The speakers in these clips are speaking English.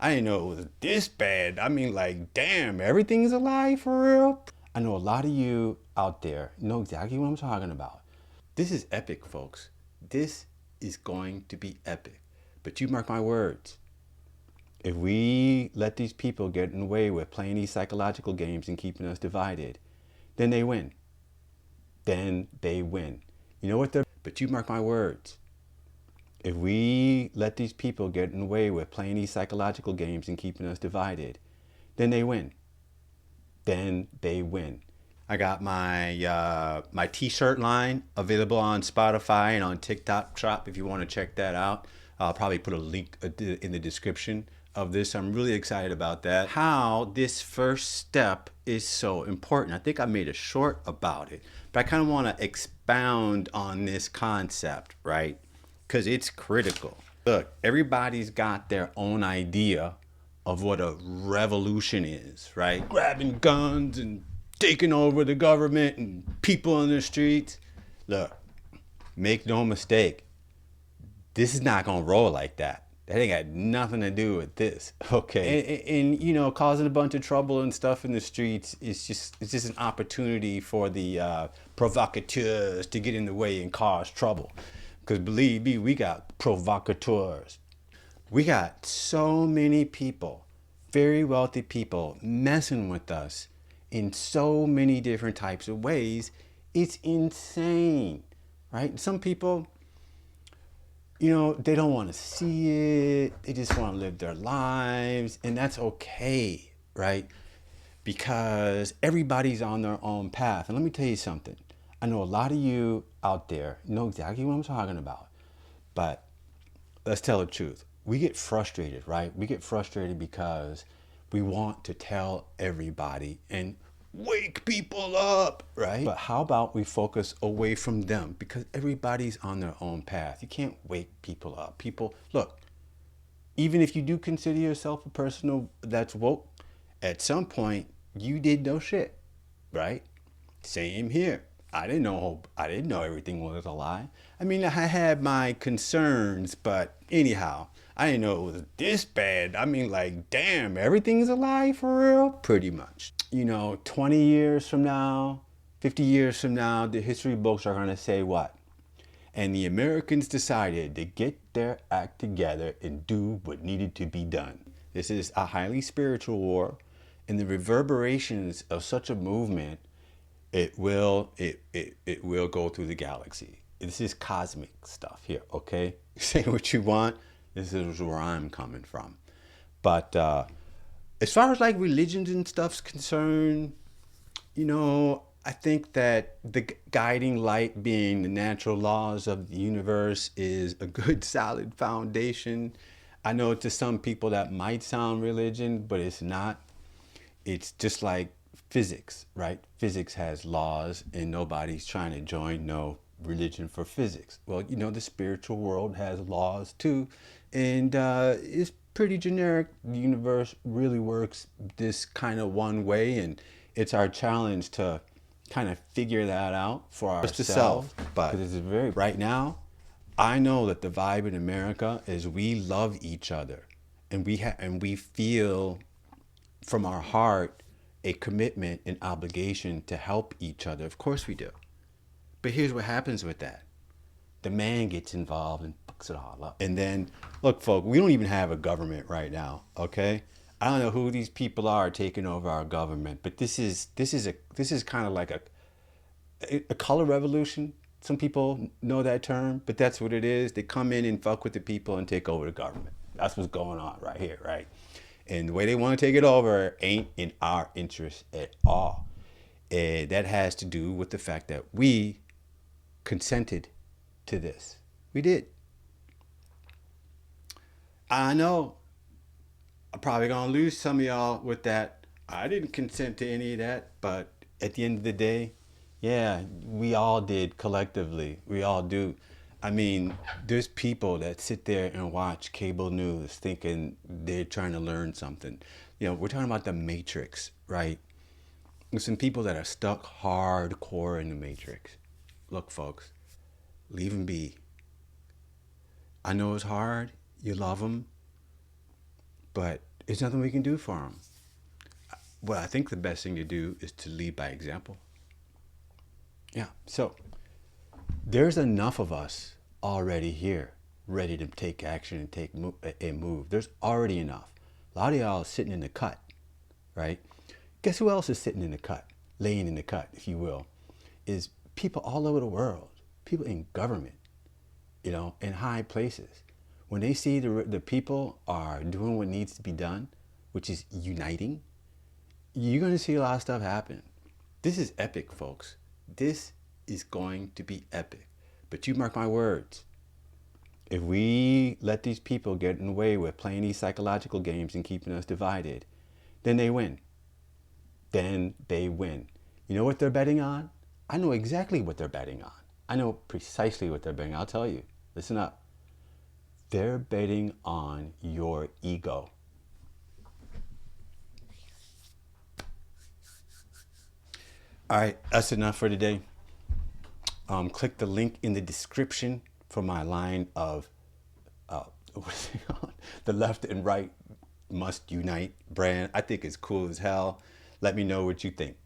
I didn't know it was this bad. I mean, like, damn, everything's alive for real. I know a lot of you out there know exactly what I'm talking about. This is epic, folks. This is going to be epic. But you mark my words. If we let these people get in the way with playing these psychological games and keeping us divided, then they win. Then they win. You know what? But you mark my words. If we let these people get in the way with playing these psychological games and keeping us divided, then they win. Then they win. I got my t-shirt line available on Spotify and on TikTok Shop if you want to check that out. I'll probably put a link in the description of this. I'm really excited about that. How this first step is so important. I think I made a short about it, but I kind of want to expound on this concept, right? Because it's critical. Look, everybody's got their own idea of what a revolution is, right? Grabbing guns and taking over the government and people in the streets. Look, make no mistake, this is not gonna roll like that. That ain't got nothing to do with this, okay? And you know, causing a bunch of trouble and stuff in the streets is just an opportunity for the provocateurs to get in the way and cause trouble. Because believe me, we got provocateurs. We got so many people, very wealthy people, messing with us in so many different types of ways. It's insane, right? Some people, you know, they don't want to see it. They just want to live their lives, and that's okay, right? Because everybody's on their own path. And let me tell you something. I know a lot of you out there know exactly what I'm talking about, but let's tell the truth. We get frustrated, right? We get frustrated because we want to tell everybody and wake people up, right? But how about we focus away from them? Because everybody's on their own path. You can't wake people up. People, look, even if you do consider yourself a person that's woke, at some point you did know shit, right? Same here. I didn't know everything was a lie. I mean, I had my concerns, but anyhow, I didn't know it was this bad. I mean, like, damn, everything's a lie for real? Pretty much. You know, 20 years from now, 50 years from now, the history books are going to say what? And the Americans decided to get their act together and do what needed to be done. This is a highly spiritual war, and the reverberations of such a movement, it will go through the galaxy. This is cosmic stuff here, okay? Say what you want. This is where I'm coming from. But as far as like religions and stuff's concerned, you know, I think that the guiding light being the natural laws of the universe is a good solid foundation. I know to some people that might sound religion, but it's not. It's just like physics, right? Physics has laws and nobody's trying to join no religion for physics. Well, you know, the spiritual world has laws too, and it's pretty generic. The universe really works this kind of one way, and it's our challenge to kind of figure that out for ourselves. But it's very right now, I know that the vibe in America is we love each other, and we feel from our heart a commitment and obligation to help each other. Of course we do. But here's what happens with that. The man gets involved and fucks it all up. And then, look, folks, we don't even have a government right now, okay? I don't know who these people are taking over our government, but this is kind of like a color revolution. Some people know that term, but that's what it is. They come in and fuck with the people and take over the government. That's what's going on right here, right? And the way they want to take it over ain't in our interest at all. And that has to do with the fact that we consented to this. We did. I know I'm probably going to lose some of y'all with that. I didn't consent to any of that, but at the end of the day, yeah, we all did collectively. We all do. I mean, there's people that sit there and watch cable news thinking they're trying to learn something. You know, we're talking about the Matrix, right? There's some people that are stuck hardcore in the Matrix. Look, folks, leave them be. I know it's hard. You love them. But There's nothing we can do for them. Well, I think the best thing to do is to lead by example. Yeah. So there's enough of us already here, ready to take action and move. There's already enough. A lot of y'all sitting in the cut, right? Guess who else is sitting in the cut, laying in the cut, if you will, is people all over the world, people in government, in high places. When they see the people are doing what needs to be done, which is uniting, you're going to see a lot of stuff happen. This is epic, folks. This is going to be epic. But you mark my words. If we let these people get in the way with playing these psychological games and keeping us divided, then they win. Then they win. You know what they're betting on? I know exactly what they're betting on. I know precisely what they're betting on. I'll tell you. Listen up. They're betting on your ego. All right, that's enough for today. Click the link in the description for my line of what's it called? The left and right must unite brand. I think it's cool as hell. Let me know what you think.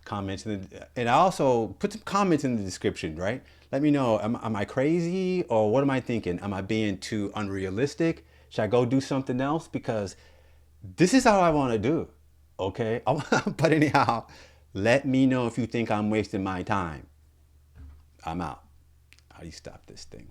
Comments and I also put some comments in the description, right? Let me know, am I crazy or what am I thinking? Am I being too unrealistic? Should I go do something else? Because this is how I want to do, okay? But anyhow, let me know if you think I'm wasting my time. I'm out. How do you stop this thing?